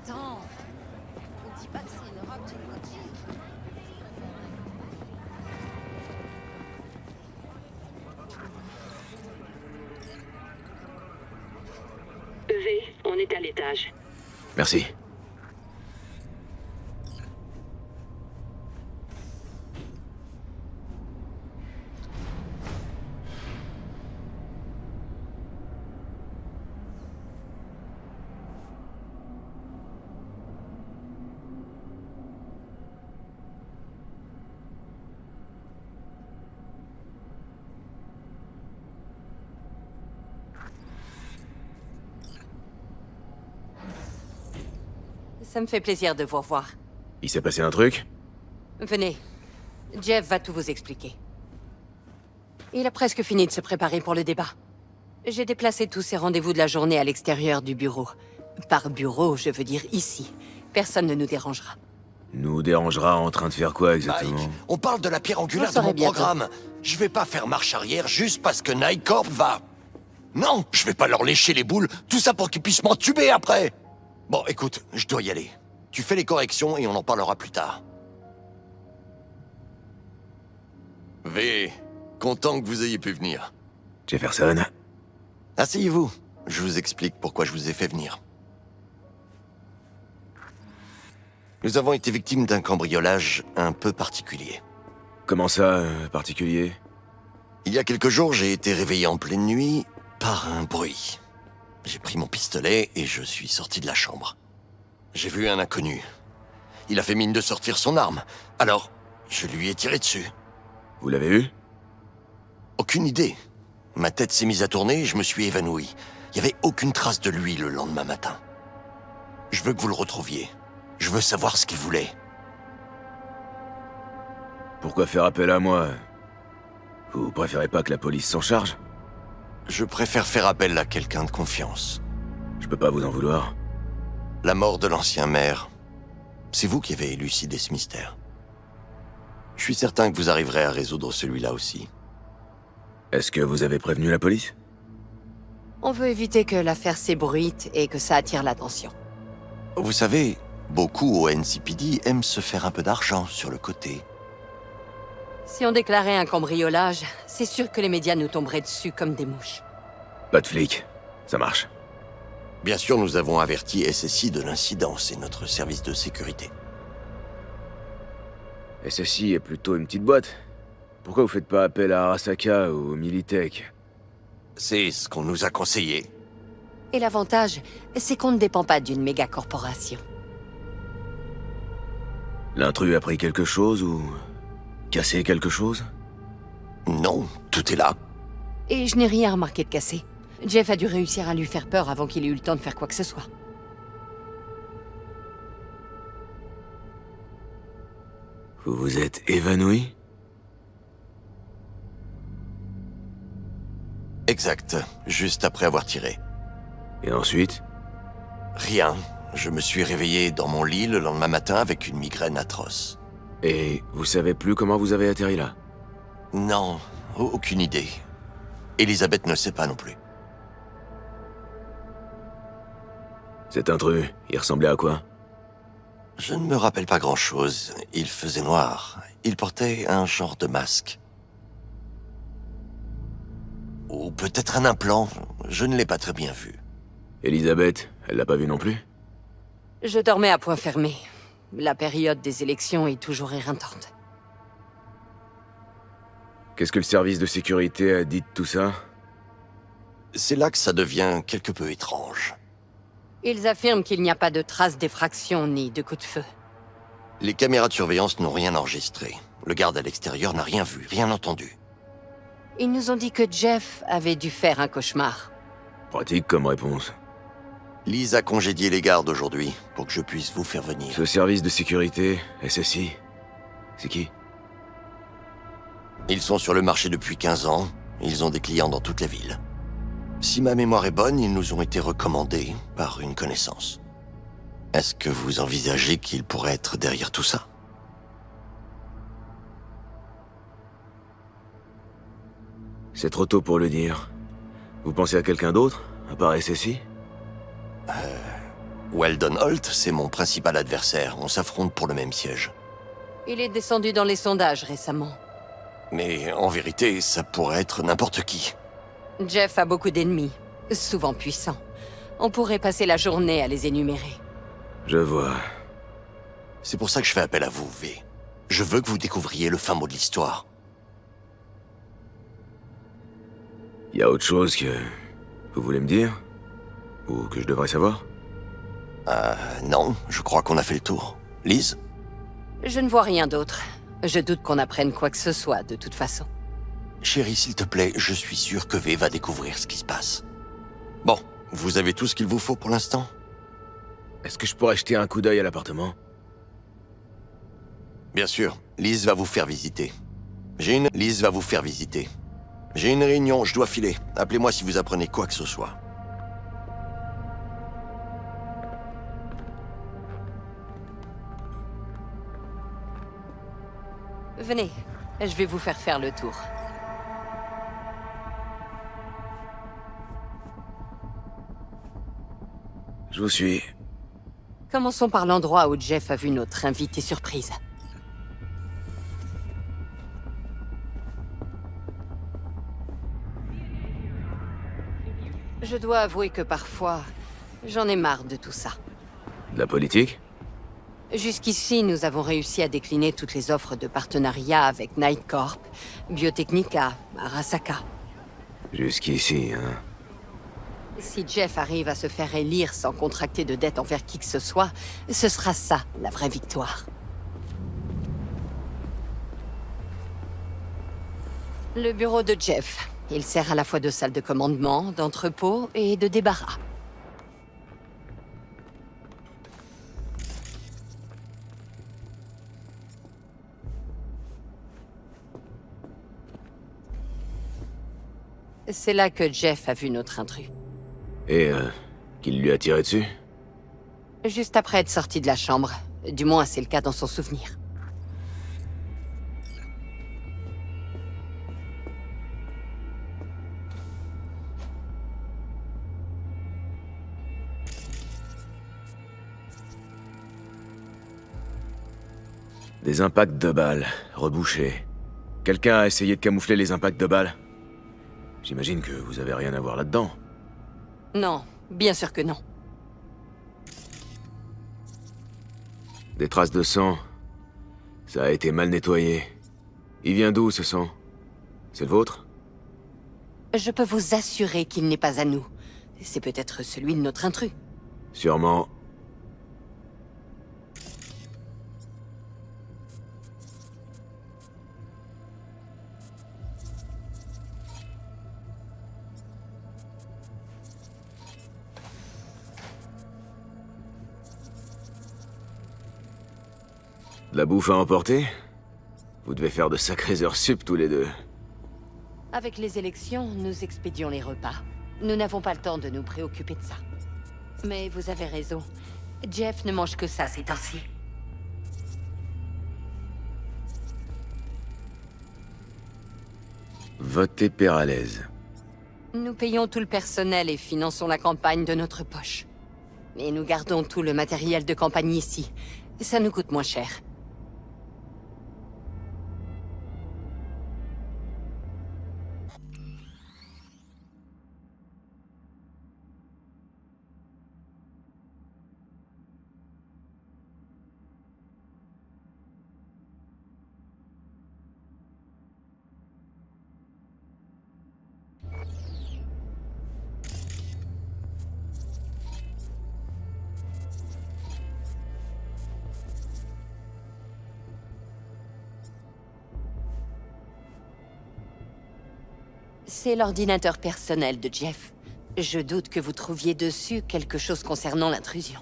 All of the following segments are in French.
Attends, on dit pas que c'est une robe de Gucci. V, on est à l'étage. Merci. Ça me fait plaisir de vous revoir. Il s'est passé un truc? Venez. Jeff va tout vous expliquer. Il a presque fini de se préparer pour le débat. J'ai déplacé tous ses rendez-vous de la journée à l'extérieur du bureau. Par bureau, je veux dire ici. Personne ne nous dérangera. Nous dérangera en train de faire quoi exactement? Mike, on parle de la pierre angulaire Vous de saurez mon bientôt. programme. Je vais pas faire marche arrière juste parce que Night Corp va... Non, je vais pas leur lécher les boules, tout ça pour qu'ils puissent m'entuber après. Bon, écoute, je dois y aller. Tu fais les corrections et on en parlera plus tard. V, content que vous ayez pu venir. Jefferson? Asseyez-vous, je vous explique pourquoi je vous ai fait venir. Nous avons été victimes d'un cambriolage un peu particulier. Comment ça, particulier? Il y a quelques jours, j'ai été réveillé en pleine nuit par un bruit. J'ai pris mon pistolet et je suis sorti de la chambre. J'ai vu un inconnu. Il a fait mine de sortir son arme. Alors, je lui ai tiré dessus. Vous l'avez eu? Aucune idée. Ma tête s'est mise à tourner et je me suis évanoui. Il n'y avait aucune trace de lui le lendemain matin. Je veux que vous le retrouviez. Je veux savoir ce qu'il voulait. Pourquoi faire appel à moi? Vous préférez pas que la police s'en charge? Je préfère faire appel à quelqu'un de confiance. Je peux pas vous en vouloir. La mort de l'ancien maire. C'est vous qui avez élucidé ce mystère. Je suis certain que vous arriverez à résoudre celui-là aussi. Est-ce que vous avez prévenu la police? On veut éviter que l'affaire s'ébruite et que ça attire l'attention. Vous savez, beaucoup au NCPD aiment se faire un peu d'argent sur le côté. Si on déclarait un cambriolage, c'est sûr que les médias nous tomberaient dessus comme des mouches. Pas de flics. Ça marche. Bien sûr, nous avons averti SSI de l'incident, c'est notre service de sécurité. SSI est plutôt une petite boîte. Pourquoi vous faites pas appel à Arasaka ou Militech? C'est ce qu'on nous a conseillé. Et l'avantage, c'est qu'on ne dépend pas d'une méga corporation. L'intrus a pris quelque chose ou... cassé quelque chose? Non, tout est là. Et je n'ai rien remarqué de cassé. Jeff a dû réussir à lui faire peur avant qu'il ait eu le temps de faire quoi que ce soit. Vous vous êtes évanoui? Exact, juste après avoir tiré. Et ensuite? Rien. Je me suis réveillé dans mon lit le lendemain matin avec une migraine atroce. Et vous savez plus comment vous avez atterri là? Non, aucune idée. Elisabeth ne sait pas non plus. Cet intrus, il ressemblait à quoi? Je ne me rappelle pas grand-chose. Il faisait noir. Il portait un genre de masque. Ou peut-être un implant. Je ne l'ai pas très bien vu. Elisabeth, elle l'a pas vu non plus? Je dormais à point fermé. La période des élections est toujours éreintante. Qu'est-ce que le service de sécurité a dit de tout ça? C'est là que ça devient quelque peu étrange. Ils affirment qu'il n'y a pas de traces d'effraction ni de coup de feu. Les caméras de surveillance n'ont rien enregistré. Le garde à l'extérieur n'a rien vu, rien entendu. Ils nous ont dit que Jeff avait dû faire un cauchemar. Pratique comme réponse. Lise a congédié les gardes aujourd'hui pour que je puisse vous faire venir. Ce service de sécurité, SSI, c'est qui? Ils sont sur le marché depuis 15 ans. Ils ont des clients dans toute la ville. Si ma mémoire est bonne, ils nous ont été recommandés par une connaissance. Est-ce que vous envisagez qu'ils pourraient être derrière tout ça? C'est trop tôt pour le dire. Vous pensez à quelqu'un d'autre, à part SSI? Weldon Holt, c'est mon principal adversaire. On s'affronte pour le même siège. Il est descendu dans les sondages récemment. Mais en vérité, ça pourrait être n'importe qui. Jeff a beaucoup d'ennemis, souvent puissants. On pourrait passer la journée à les énumérer. Je vois. C'est pour ça que je fais appel à vous, V. Je veux que vous découvriez le fin mot de l'histoire. Y a autre chose que vous voulez me dire? Ou que je devrais savoir? Non, je crois qu'on a fait le tour. Liz? Je ne vois rien d'autre. Je doute qu'on apprenne quoi que ce soit, de toute façon. Chérie, s'il te plaît, je suis sûr que V va découvrir ce qui se passe. Bon, vous avez tout ce qu'il vous faut pour l'instant? Est-ce que je pourrais jeter un coup d'œil à l'appartement? Bien sûr, Liz va vous faire visiter. Liz va vous faire visiter. J'ai une réunion, je dois filer. Appelez-moi si vous apprenez quoi que ce soit. Venez, je vais vous faire le tour. Je vous suis. Commençons par l'endroit où Jeff a vu notre invité surprise. Je dois avouer que parfois, j'en ai marre de tout ça. De la politique? Jusqu'ici, nous avons réussi à décliner toutes les offres de partenariat avec Night Corp, Biotechnica, Arasaka. Jusqu'ici, hein. Si Jeff arrive à se faire élire sans contracter de dette envers qui que ce soit, ce sera ça, la vraie victoire. Le bureau de Jeff. Il sert à la fois de salle de commandement, d'entrepôt et de débarras. C'est là que Jeff a vu notre intrus. Et, qu'il lui a tiré dessus? Juste après être sorti de la chambre. Du moins, c'est le cas dans son souvenir. Des impacts de balles, rebouchés. Quelqu'un a essayé de camoufler les impacts de balles? J'imagine que vous avez rien à voir là-dedans. Non, bien sûr que non. Des traces de sang. Ça a été mal nettoyé. Il vient d'où, ce sang? C'est le vôtre? Je peux vous assurer qu'il n'est pas à nous. C'est peut-être celui de notre intrus. Sûrement. De la bouffe à emporter? Vous devez faire de sacrées heures sup tous les deux. Avec les élections, nous expédions les repas. Nous n'avons pas le temps de nous préoccuper de ça. Mais vous avez raison. Jeff ne mange que ça ces temps-ci. Votez Péralez. Nous payons tout le personnel et finançons la campagne de notre poche. Et nous gardons tout le matériel de campagne ici. Ça nous coûte moins cher. C'est l'ordinateur personnel de Jeff. Je doute que vous trouviez dessus quelque chose concernant l'intrusion.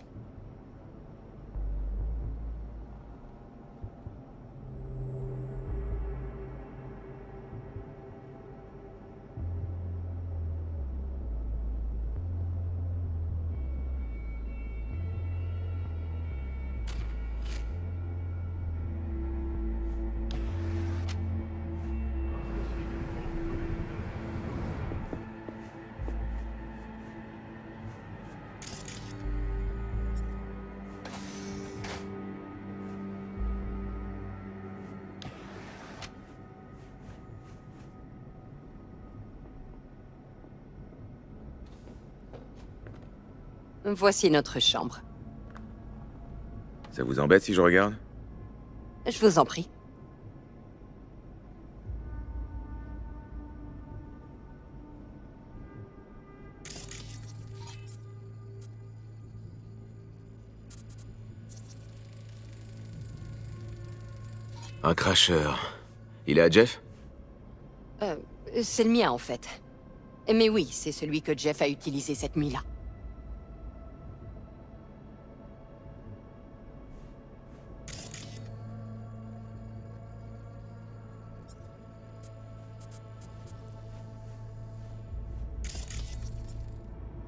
Voici notre chambre. Ça vous embête si je regarde? Je vous en prie. Un cracheur. Il est à Jeff? C'est le mien, en fait. Mais oui, c'est celui que Jeff a utilisé cette nuit-là.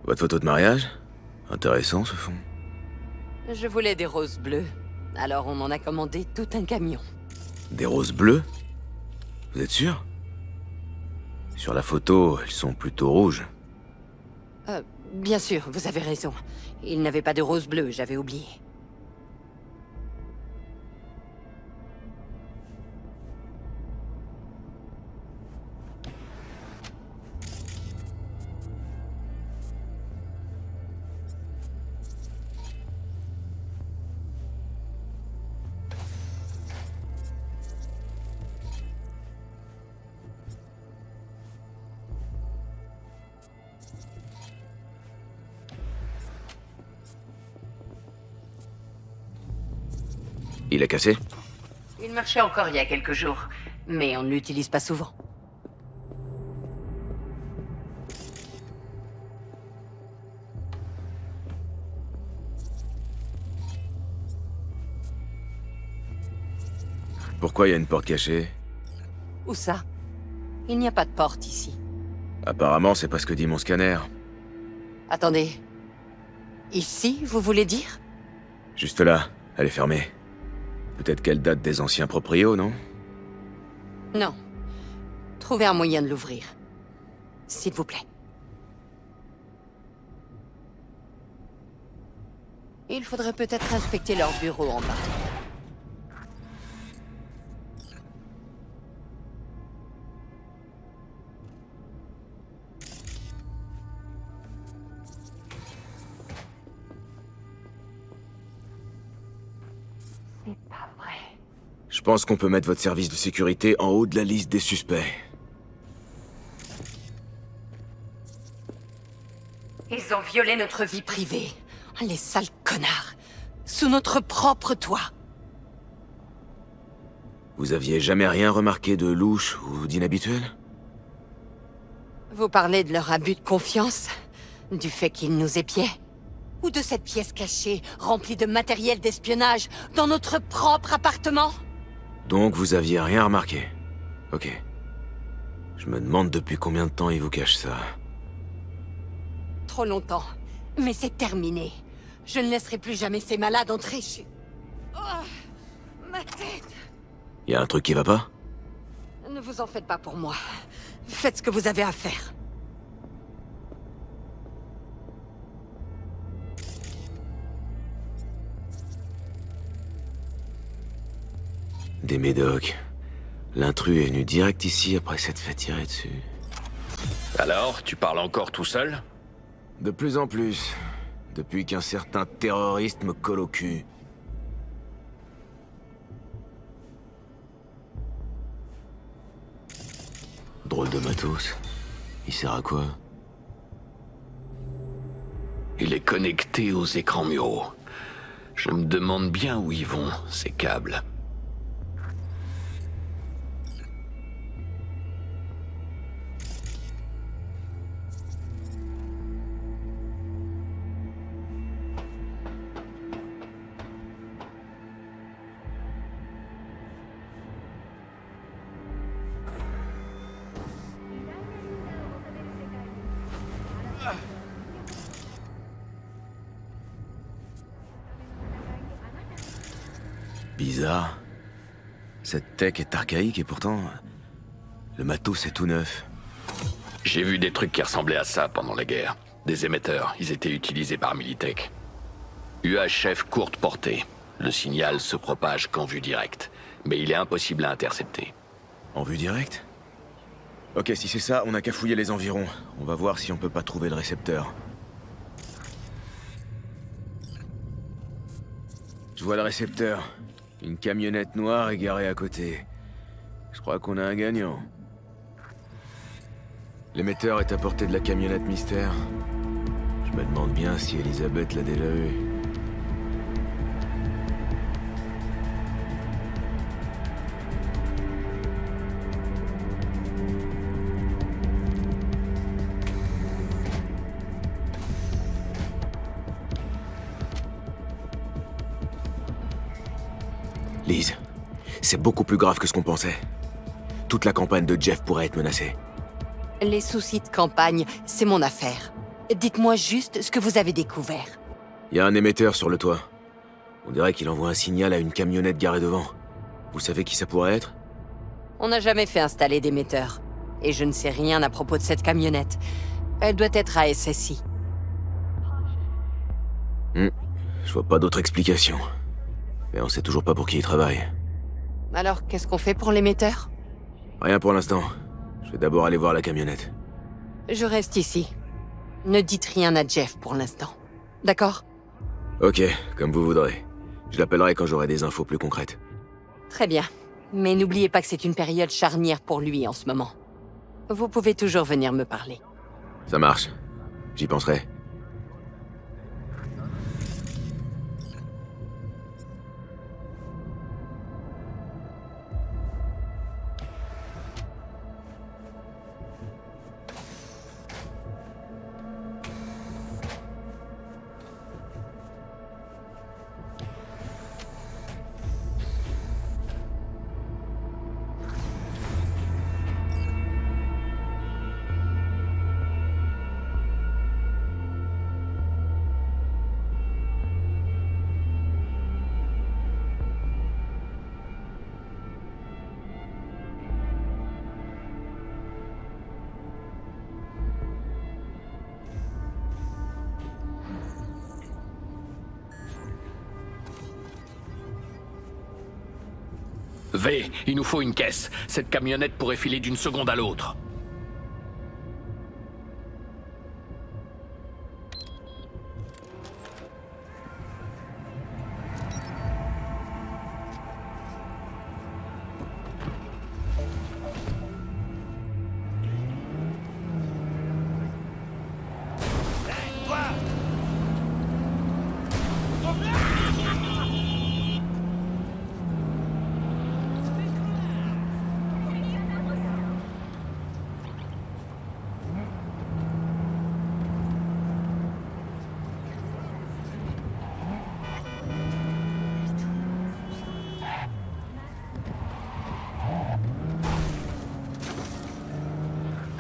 Votre photo de mariage? Intéressant, ce fond. Je voulais des roses bleues. Alors on en a commandé tout un camion. Des roses bleues? Vous êtes sûr? Sur la photo, elles sont plutôt rouges. Bien sûr, vous avez raison. Il n'avait pas de roses bleues, j'avais oublié. Il est cassé? Il marchait encore il y a quelques jours, mais on ne l'utilise pas souvent. Pourquoi il y a une porte cachée? Où ça? Il n'y a pas de porte ici. Apparemment, c'est pas ce que dit mon scanner. Attendez. Ici, vous voulez dire? Juste là, elle est fermée. Peut-être qu'elle date des anciens proprios, non? Non. Trouvez un moyen de l'ouvrir. S'il vous plaît. Il faudrait peut-être inspecter leur bureau en bas. C'est pas vrai. Je pense qu'on peut mettre votre service de sécurité en haut de la liste des suspects. Ils ont violé notre vie privée. Les sales connards. Sous notre propre toit. Vous aviez jamais rien remarqué de louche ou d'inhabituel? Vous parlez de leur abus de confiance? Du fait qu'ils nous épiaient? Ou de cette pièce cachée, remplie de matériel d'espionnage, dans notre propre appartement? Donc vous aviez rien remarqué. Ok. Je me demande depuis combien de temps ils vous cachent ça. Trop longtemps. Mais c'est terminé. Je ne laisserai plus jamais ces malades entrer chez... Oh, ma tête! Y a un truc qui va pas? Ne vous en faites pas pour moi. Faites ce que vous avez à faire. Des médocs. L'intrus est venu direct ici après s'être fait tirer dessus. Alors, tu parles encore tout seul? De plus en plus. Depuis qu'un certain terroriste me colle au cul. Drôle de matos. Il sert à quoi? Il est connecté aux écrans muraux. Je me demande bien où ils vont, ces câbles. Bizarre. Cette tech est archaïque et pourtant... Le matos est tout neuf. J'ai vu des trucs qui ressemblaient à ça pendant la guerre. Des émetteurs, ils étaient utilisés par Militech. UHF courte portée. Le signal se propage qu'en vue directe. Mais il est impossible à intercepter. En vue directe? Ok, si c'est ça, on n'a qu'à fouiller les environs. On va voir si on peut pas trouver le récepteur. Je vois le récepteur. Une camionnette noire égarée à côté. Je crois qu'on a un gagnant. L'émetteur est à portée de la camionnette mystère. Je me demande bien si Elisabeth l'a déjà vu. Liz, c'est beaucoup plus grave que ce qu'on pensait. Toute la campagne de Jeff pourrait être menacée. Les soucis de campagne, c'est mon affaire. Dites-moi juste ce que vous avez découvert. Il y a un émetteur sur le toit. On dirait qu'il envoie un signal à une camionnette garée devant. Vous savez qui ça pourrait être? On n'a jamais fait installer d'émetteur. Et je ne sais rien à propos de cette camionnette. Elle doit être à SSI. Je vois pas d'autre explication. Mais on sait toujours pas pour qui il travaille. Alors, qu'est-ce qu'on fait pour l'émetteur? Rien pour l'instant. Je vais d'abord aller voir la camionnette. Je reste ici. Ne dites rien à Jeff pour l'instant. D'accord? Ok, comme vous voudrez. Je l'appellerai quand j'aurai des infos plus concrètes. Très bien. Mais n'oubliez pas que c'est une période charnière pour lui en ce moment. Vous pouvez toujours venir me parler. Ça marche. J'y penserai. V, il nous faut une caisse. Cette camionnette pourrait filer d'une seconde à l'autre.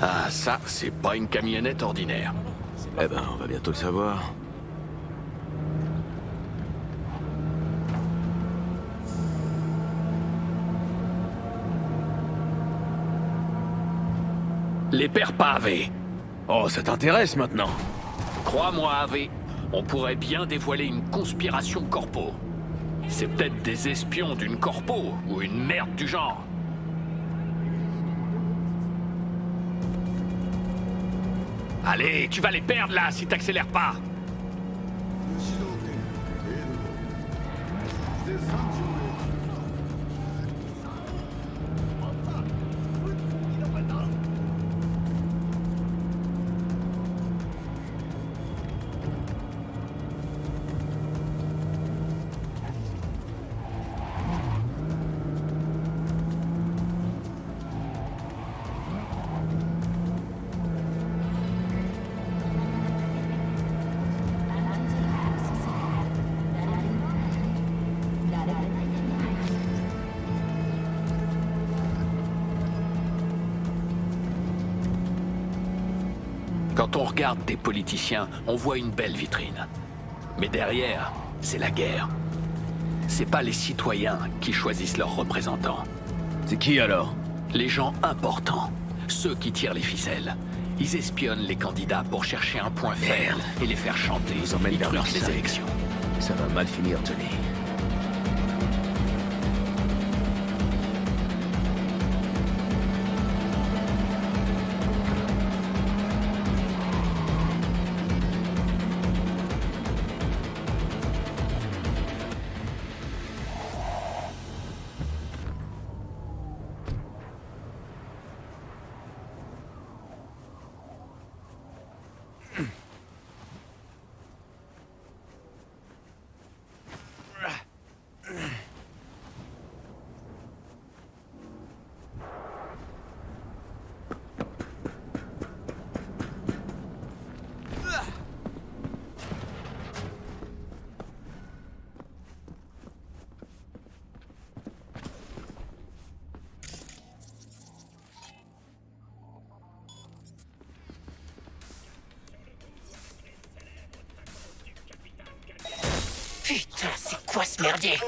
Ah, ça, c'est pas une camionnette ordinaire. Eh ben, on va bientôt le savoir. Les perds pas, AV. Oh, ça t'intéresse maintenant? Crois-moi, AV, on pourrait bien dévoiler une conspiration corpo. C'est peut-être des espions d'une corpo ou une merde du genre. Allez, tu vas les perdre là si t'accélères pas. Quand on regarde des politiciens, on voit une belle vitrine. Mais derrière, c'est la guerre. C'est pas les citoyens qui choisissent leurs représentants. C'est qui alors? Les gens importants, ceux qui tirent les ficelles. Ils espionnent les candidats pour chercher un point faible et les faire chanter. Ils emmènent vers leur truquent les side. élections. Ça va mal finir, Tony. ce merdier.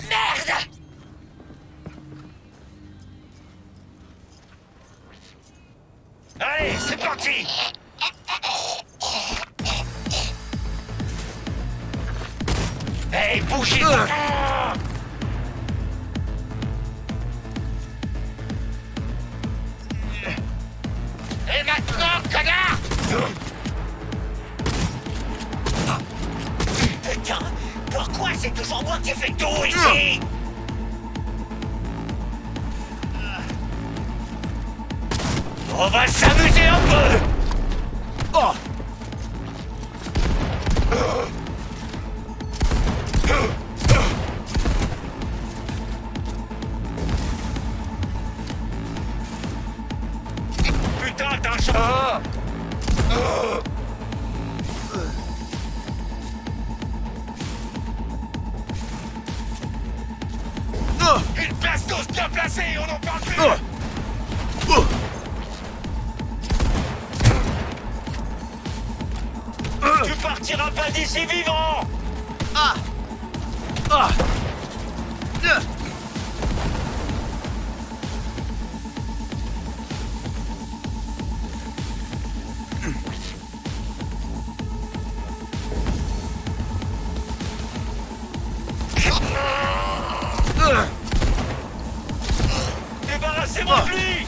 Merde! Allez, c'est parti! Hey, bougez! Et maintenant, connard! Putain, pourquoi c'est toujours moi qui fais tout ici? On va s'amuser un peu! Oh! Putain, t'as un chat! Une plastos bien placée, on en parle plus! Tu partiras pas d'ici vivant! Débarrassez-moi de lui!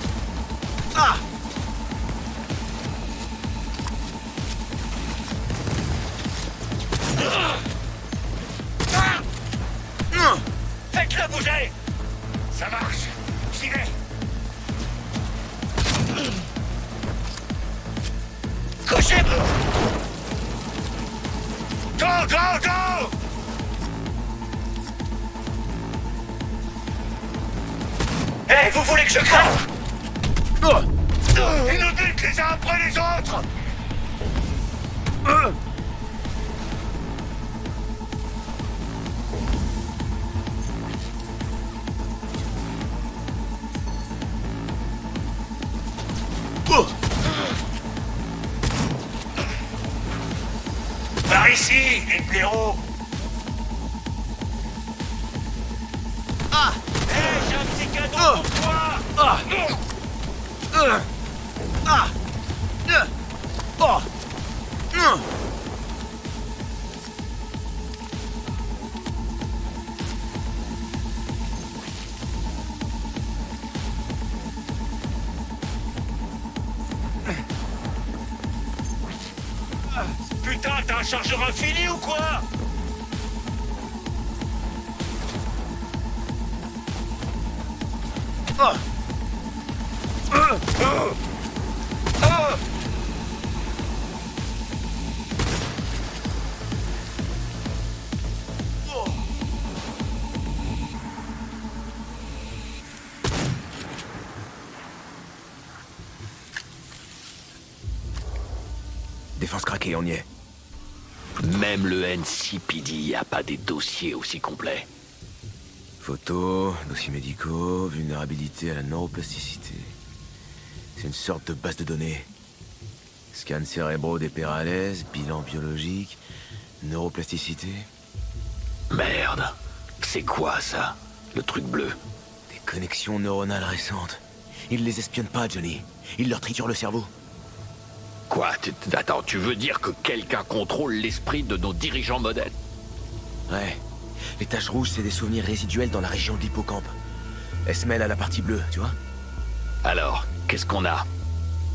Faites-le bouger! Ça marche! J'y vais! Couchez-vous! Go, go, go! Hey, vous voulez que je crève? Ils nous butent les uns après les autres! Par ici, les blaireaux! Hey, j'ai un petit cadeau pour toi! Putain, t'as un chargeur infini ou quoi? Défense craquée, on y est. Même le NCPD a pas des dossiers aussi complets. Photos, dossiers médicaux, vulnérabilité à la neuroplasticité. C'est une sorte de base de données. Scan cérébraux des Perales, bilan biologique, neuroplasticité. Merde. C'est quoi ça? Le truc bleu? Des connexions neuronales récentes. Ils les espionnent pas, Johnny. Ils leur triturent le cerveau. Quoi? Attends, tu veux dire que quelqu'un contrôle l'esprit de nos dirigeants modernes? Ouais. Les taches rouges, c'est des souvenirs résiduels dans la région de l'hippocampe. Elles se mêlent à la partie bleue, tu vois? Alors, qu'est-ce qu'on a?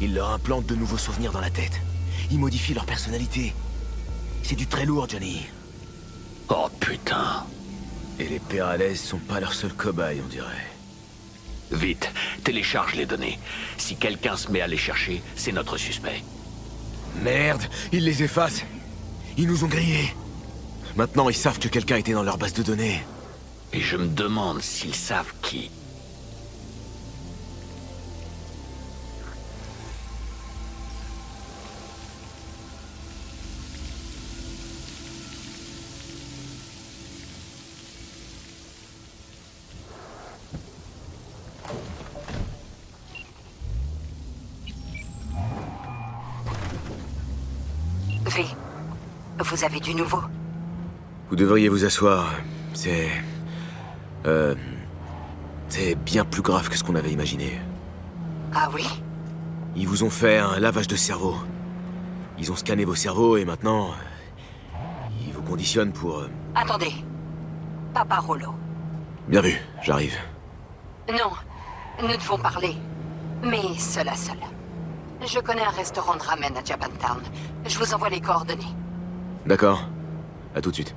Ils leur implantent de nouveaux souvenirs dans la tête. Ils modifient leur personnalité. C'est du très lourd, Johnny. Oh putain. Et les Perales sont pas leurs seuls cobayes, on dirait. Vite, télécharge les données. Si quelqu'un se met à les chercher, c'est notre suspect. Merde, ils les effacent. Ils nous ont grillés. Maintenant, ils savent que quelqu'un était dans leur base de données. Et je me demande s'ils savent qui. V, vous avez du nouveau? Vous devriez vous asseoir. C'est bien plus grave que ce qu'on avait imaginé. Ah oui? Ils vous ont fait un lavage de cerveau. Ils ont scanné vos cerveaux et maintenant... ils vous conditionnent pour... Attendez. Papa Rollo. Bien vu, j'arrive. Non, nous devons parler. Mais seul à seul. Je connais un restaurant de ramen à Japantown. Je vous envoie les coordonnées. D'accord. À tout de suite.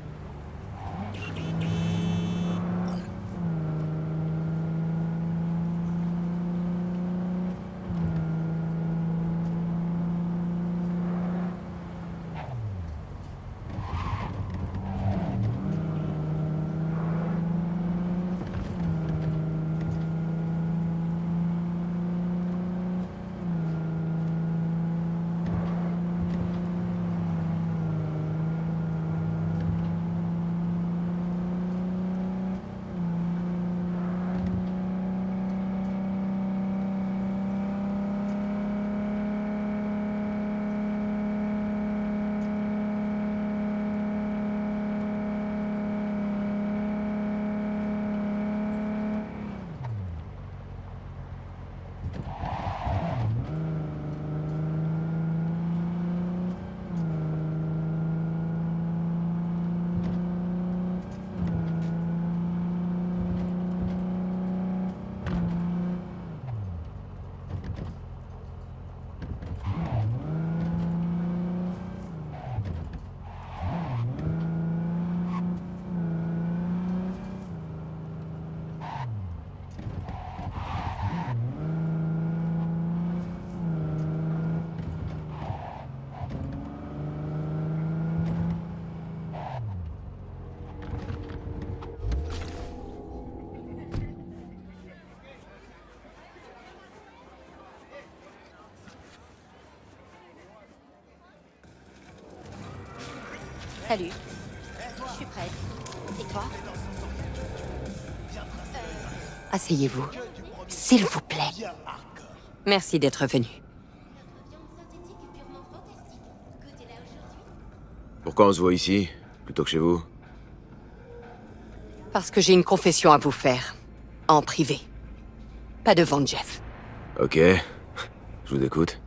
Salut. Je suis prête. Et toi? Asseyez-vous. S'il vous plaît. Merci d'être venu. Pourquoi on se voit ici, plutôt que chez vous? Parce que j'ai une confession à vous faire. En privé. Pas devant Jeff. Ok. Je vous écoute.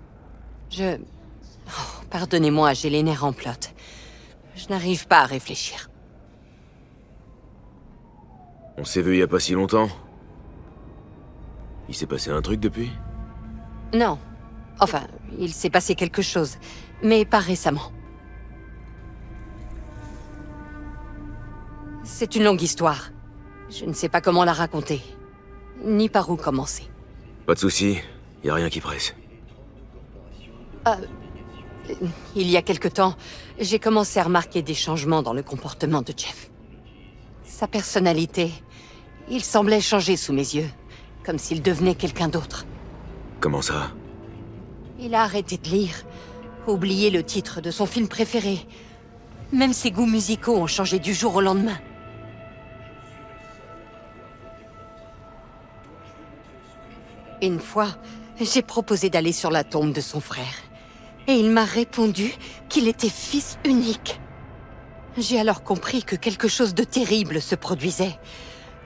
Pardonnez-moi, j'ai les nerfs en plot. Je n'arrive pas à réfléchir. On s'est vu il y a pas si longtemps. Il s'est passé un truc depuis? Non. Enfin, il s'est passé quelque chose. Mais pas récemment. C'est une longue histoire. Je ne sais pas comment la raconter. Ni par où commencer. Pas de soucis, y a rien qui presse. Il y a quelque temps, j'ai commencé à remarquer des changements dans le comportement de Jeff. Sa personnalité, il semblait changer sous mes yeux, comme s'il devenait quelqu'un d'autre. Comment ça? Il a arrêté de lire, oublié le titre de son film préféré. Même ses goûts musicaux ont changé du jour au lendemain. Une fois, j'ai proposé d'aller sur la tombe de son frère. Et il m'a répondu qu'il était fils unique. J'ai alors compris que quelque chose de terrible se produisait.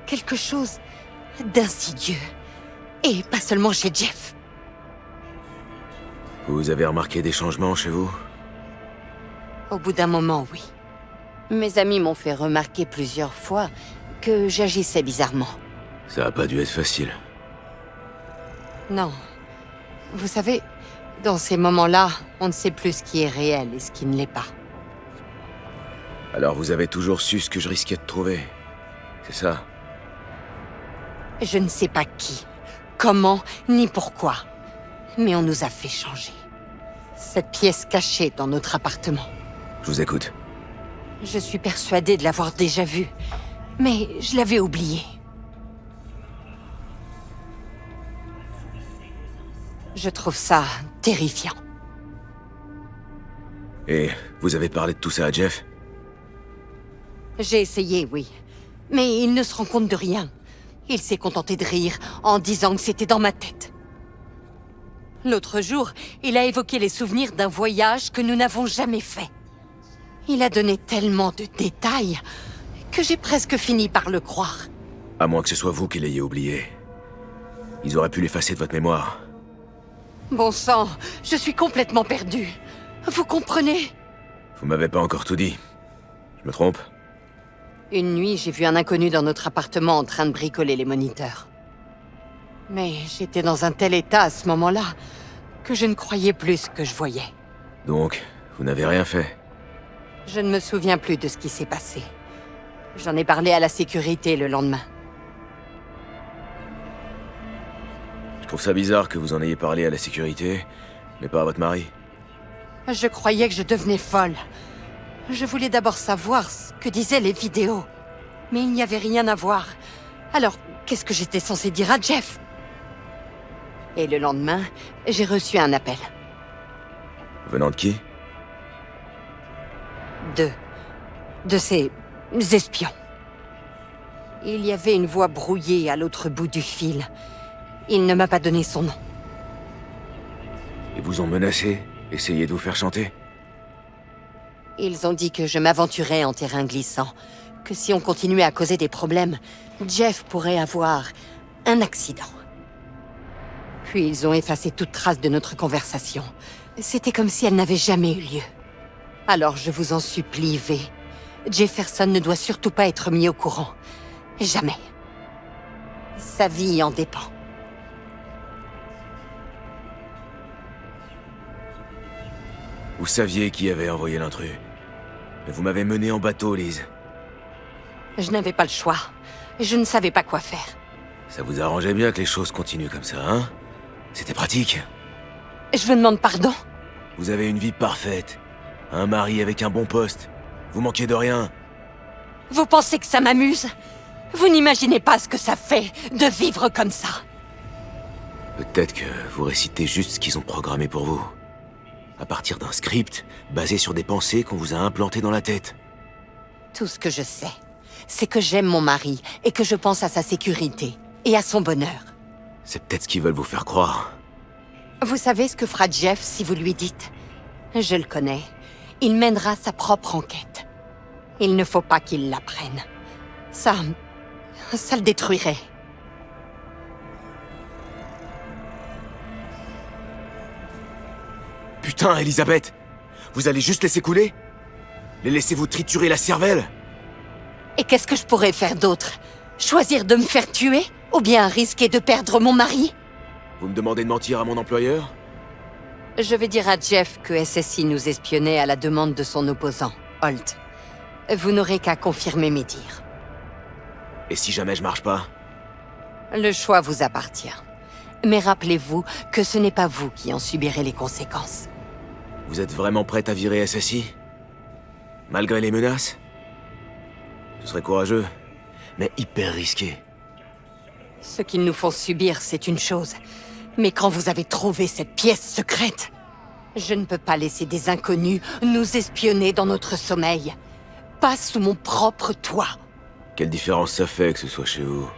Quelque chose d'insidieux. Et pas seulement chez Jeff. Vous avez remarqué des changements chez vous? Au bout d'un moment, oui. Mes amis m'ont fait remarquer plusieurs fois que j'agissais bizarrement. Ça a pas dû être facile. Non. Vous savez, dans ces moments-là, on ne sait plus ce qui est réel et ce qui ne l'est pas. Alors vous avez toujours su ce que je risquais de trouver. C'est ça? Je ne sais pas qui, comment, ni pourquoi. Mais on nous a fait changer. Cette pièce cachée dans notre appartement. Je vous écoute. Je suis persuadée de l'avoir déjà vue. Mais je l'avais oubliée. Je trouve ça terrifiant. Et vous avez parlé de tout ça à Jeff? J'ai essayé, oui. Mais il ne se rend compte de rien. Il s'est contenté de rire en disant que c'était dans ma tête. L'autre jour, il a évoqué les souvenirs d'un voyage que nous n'avons jamais fait. Il a donné tellement de détails que j'ai presque fini par le croire. À moins que ce soit vous qui l'ayez oublié. Ils auraient pu l'effacer de votre mémoire. Bon sang, je suis complètement perdue. Vous comprenez? Vous m'avez pas encore tout dit. Je me trompe? Une nuit, j'ai vu un inconnu dans notre appartement en train de bricoler les moniteurs. Mais j'étais dans un tel état à ce moment-là que je ne croyais plus ce que je voyais. Donc, vous n'avez rien fait? Je ne me souviens plus de ce qui s'est passé. J'en ai parlé à la sécurité le lendemain. Je trouve ça bizarre que vous en ayez parlé à la sécurité, mais pas à votre mari. Je croyais que je devenais folle. Je voulais d'abord savoir ce que disaient les vidéos. Mais il n'y avait rien à voir. Alors, qu'est-ce que j'étais censée dire à Jeff? Et le lendemain, j'ai reçu un appel. Venant de qui? De ces espions. Il y avait une voix brouillée à l'autre bout du fil. Il ne m'a pas donné son nom. Ils vous ont menacé? Essayé de vous faire chanter? Ils ont dit que je m'aventurais en terrain glissant, que si on continuait à causer des problèmes, Jeff pourrait avoir un accident. Puis ils ont effacé toute trace de notre conversation. C'était comme si elle n'avait jamais eu lieu. Alors je vous en supplie, V. Jefferson ne doit surtout pas être mis au courant. Jamais. Sa vie en dépend. Vous saviez qui avait envoyé l'intrus. Mais vous m'avez mené en bateau, Liz. Je n'avais pas le choix. Je ne savais pas quoi faire. Ça vous arrangeait bien que les choses continuent comme ça, hein? C'était pratique. Je vous demande pardon. Vous avez une vie parfaite. Un mari avec un bon poste. Vous manquez de rien. Vous pensez que ça m'amuse? Vous n'imaginez pas ce que ça fait de vivre comme ça. Peut-être que vous récitez juste ce qu'ils ont programmé pour vous. À partir d'un script basé sur des pensées qu'on vous a implantées dans la tête. Tout ce que je sais, c'est que j'aime mon mari et que je pense à sa sécurité et à son bonheur. C'est peut-être ce qu'ils veulent vous faire croire. Vous savez ce que fera Jeff si vous lui dites? Je le connais. Il mènera sa propre enquête. Il ne faut pas qu'il l'apprenne. Ça le détruirait. Putain, Elisabeth! Vous allez juste laisser couler? Les laisser vous triturer la cervelle? Et qu'est-ce que je pourrais faire d'autre? Choisir de me faire tuer? Ou bien risquer de perdre mon mari? Vous me demandez de mentir à mon employeur? Je vais dire à Jeff que SSI nous espionnait à la demande de son opposant, Holt. Vous n'aurez qu'à confirmer mes dires. Et si jamais je marche pas? Le choix vous appartient. Mais rappelez-vous que ce n'est pas vous qui en subirez les conséquences. Vous êtes vraiment prête à virer SSI? Malgré les menaces? Ce serait courageux, mais hyper risqué. Ce qu'ils nous font subir, c'est une chose. Mais quand vous avez trouvé cette pièce secrète, Je ne peux pas laisser des inconnus nous espionner dans notre sommeil. Pas sous mon propre toit. Quelle différence ça fait que ce soit chez vous?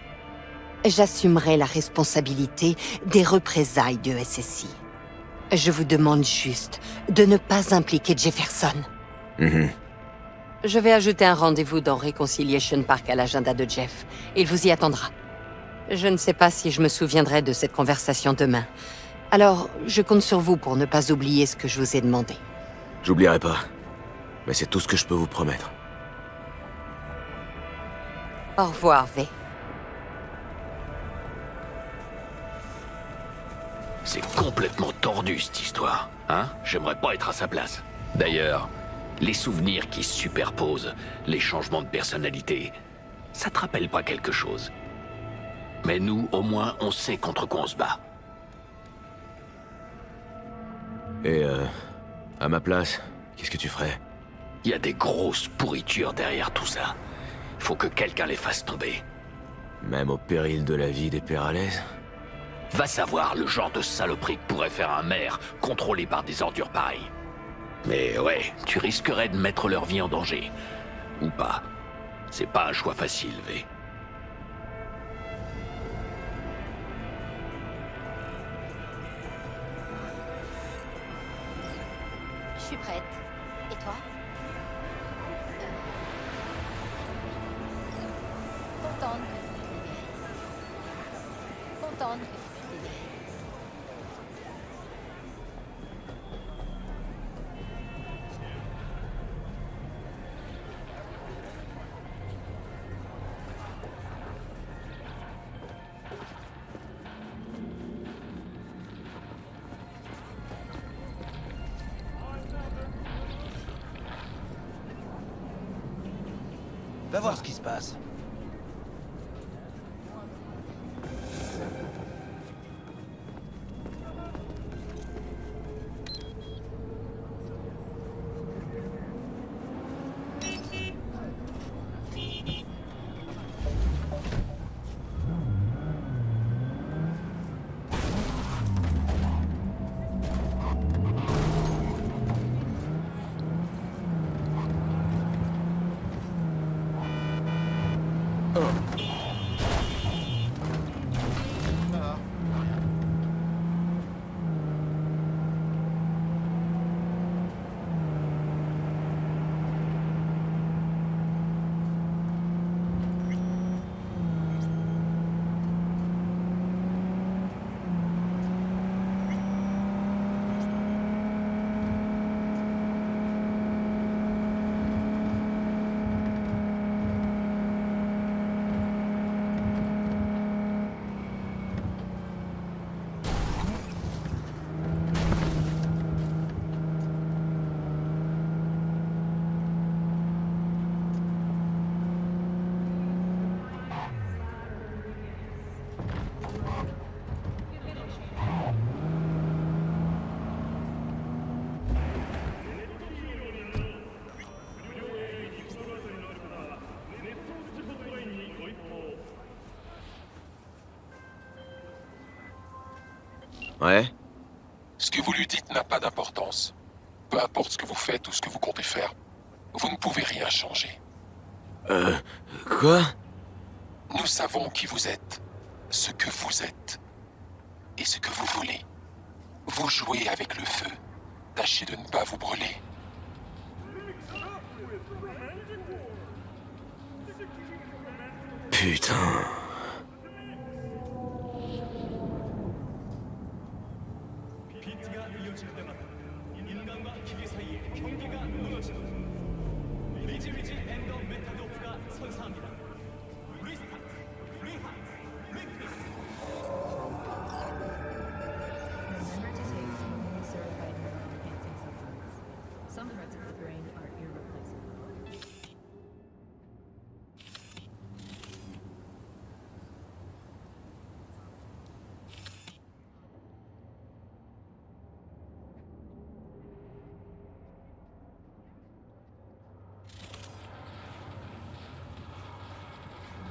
J'assumerai la responsabilité des représailles de SSI. Je vous demande juste de ne pas impliquer Jefferson. Je vais ajouter un rendez-vous dans Reconciliation Park à l'agenda de Jeff. Il vous y attendra. Je ne sais pas si je me souviendrai de cette conversation demain. Alors, je compte sur vous pour ne pas oublier ce que je vous ai demandé. J'oublierai pas. Mais c'est tout ce que je peux vous promettre. Au revoir, V. C'est complètement tordu, cette histoire. Hein? J'aimerais pas être à sa place. D'ailleurs, les souvenirs qui se superposent, les changements de personnalité, ça te rappelle pas quelque chose? Mais nous, au moins, on sait contre quoi on se bat. Et à ma place, qu'est-ce que tu ferais? Il y a des grosses pourritures derrière tout ça. Faut que quelqu'un les fasse tomber. Même au péril de la vie des Perales? Va savoir le genre de saloperie que pourrait faire un maire contrôlé par des ordures pareilles. Mais ouais, tu risquerais de mettre leur vie en danger. Ou pas. C'est pas un choix facile, V. Je suis prête. Et toi? Contente que tu puisses libérer. Contente que tu puisses libérer. Va voir ce qui se passe. Ouais? Ce que vous lui dites n'a pas d'importance. Peu importe ce que vous faites ou ce que vous comptez faire, vous ne pouvez rien changer. Quoi? Nous savons qui vous êtes, ce que vous êtes, et ce que vous voulez. Vous jouez avec le feu. Tâchez de ne pas vous brûler. Putain... Remember to take only certified neuroenhancing supplements. Some parts of the brain are irreplaceable.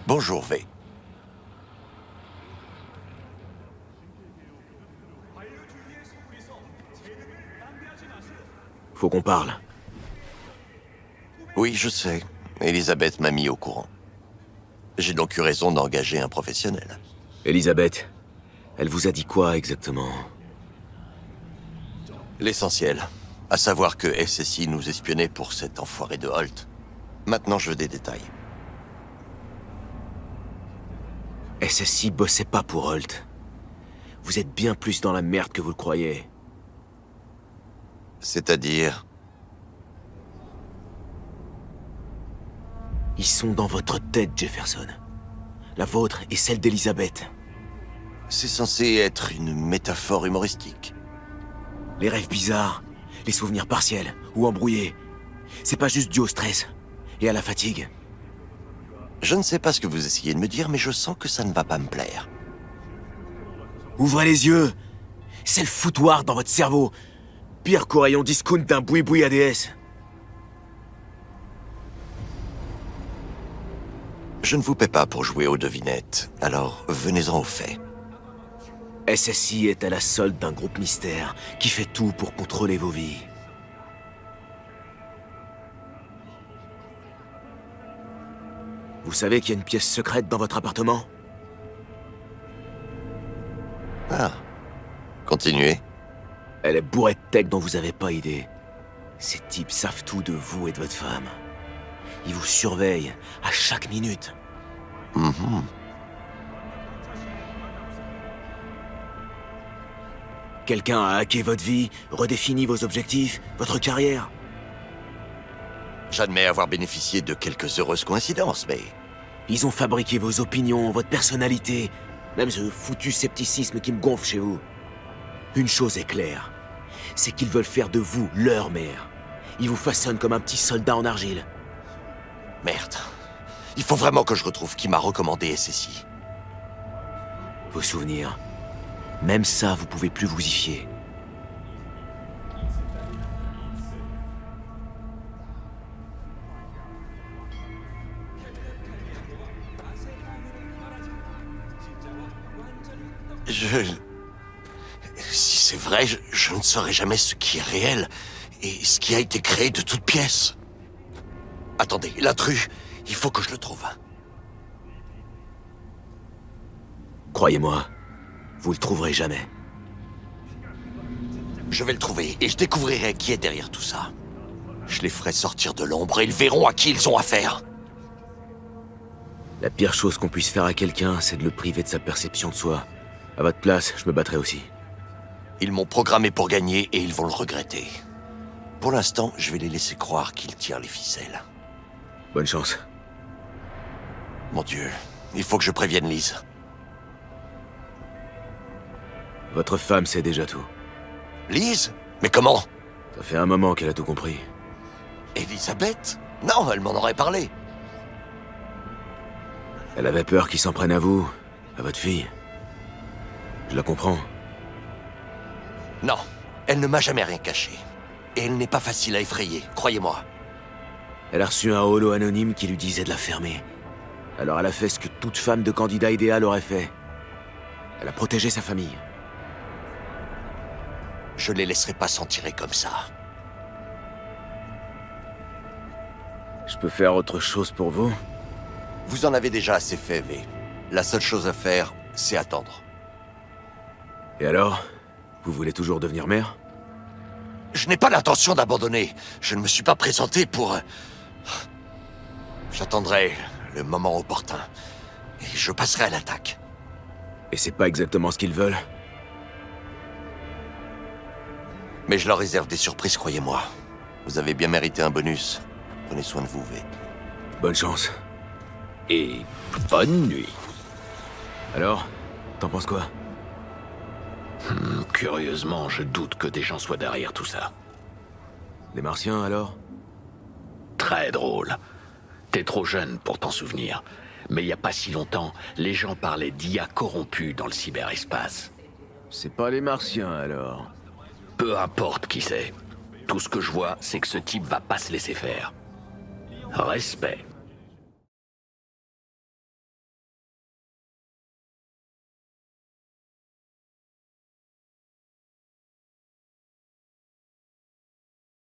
Bonjour, V. Faut qu'on parle. Oui, je sais. Elisabeth m'a mis au courant. J'ai donc eu raison d'engager un professionnel. Elisabeth, elle vous a dit quoi exactement? L'essentiel, à savoir que SSI nous espionnait pour cet enfoiré de Holt. Maintenant, je veux des détails. SSI bossait pas pour Holt. Vous êtes bien plus dans la merde que vous le croyez. C'est-à-dire... Ils sont dans votre tête, Jefferson. La vôtre et celle d'Elisabeth. C'est censé être une métaphore humoristique. Les rêves bizarres, les souvenirs partiels ou embrouillés. C'est pas juste dû au stress et à la fatigue. Je ne sais pas ce que vous essayez de me dire, mais je sens que ça ne va pas me plaire. Ouvrez les yeux! C'est le foutoir dans votre cerveau. Pire qu'au rayon discount d'un boui-boui ADS. Je ne vous paie pas pour jouer aux devinettes, alors venez-en aux faits. SSI est à la solde d'un groupe mystère qui fait tout pour contrôler vos vies. Vous savez qu'il y a une pièce secrète dans votre appartement? Ah. Continuez. Elle est bourrée de tech dont vous avez pas idée. Ces types savent tout de vous et de votre femme. Ils vous surveillent à chaque minute. Mhm. Quelqu'un a hacké votre vie, redéfini vos objectifs, votre carrière. J'admets avoir bénéficié de quelques heureuses coïncidences, mais... Ils ont fabriqué vos opinions, votre personnalité, même ce foutu scepticisme qui me gonfle chez vous. Une chose est claire, c'est qu'ils veulent faire de vous leur mère. Ils vous façonnent comme un petit soldat en argile. Merde. Il faut vraiment que je retrouve qui m'a recommandé SSI. Vos souvenirs. Même ça, vous pouvez plus vous y fier. Si c'est vrai, je ne saurai jamais ce qui est réel et ce qui a été créé de toutes pièces. Attendez, l'intrus, il faut que je le trouve. Croyez-moi, vous le trouverez jamais. Je vais le trouver et je découvrirai qui est derrière tout ça. Je les ferai sortir de l'ombre et ils verront à qui ils ont affaire. La pire chose qu'on puisse faire à quelqu'un, c'est de le priver de sa perception de soi. À votre place, je me battrais aussi. Ils m'ont programmé pour gagner et ils vont le regretter. Pour l'instant, je vais les laisser croire qu'ils tirent les ficelles. Bonne chance. Mon Dieu, il faut que je prévienne Lise. Votre femme sait déjà tout. Lise? Mais comment? Ça fait un moment qu'elle a tout compris. Elisabeth? Non, elle m'en aurait parlé. Elle avait peur qu'ils s'en prennent à vous, à votre fille. Je la comprends. Non, elle ne m'a jamais rien caché. Et elle n'est pas facile à effrayer, croyez-moi. Elle a reçu un holo anonyme qui lui disait de la fermer. Alors elle a fait ce que toute femme de candidat idéal aurait fait. Elle a protégé sa famille. Je les laisserai pas s'en tirer comme ça. Je peux faire autre chose pour vous? Vous en avez déjà assez fait, V. La seule chose à faire, c'est attendre. Et alors? Vous voulez toujours devenir mère? Je n'ai pas l'intention d'abandonner. Je ne me suis pas présenté pour... J'attendrai le moment opportun. Et je passerai à l'attaque. Et c'est pas exactement ce qu'ils veulent? Mais je leur réserve des surprises, croyez-moi. Vous avez bien mérité un bonus. Prenez soin de vous, V. Bonne chance. Et bonne nuit. Alors? T'en penses quoi? Curieusement, je doute que des gens soient derrière tout ça. Les Martiens, alors? Très drôle. T'es trop jeune pour t'en souvenir. Mais il y a pas si longtemps, les gens parlaient d'IA corrompus dans le cyberespace. C'est pas les Martiens, alors? Peu importe qui c'est. Tout ce que je vois, c'est que ce type va pas se laisser faire. Respect.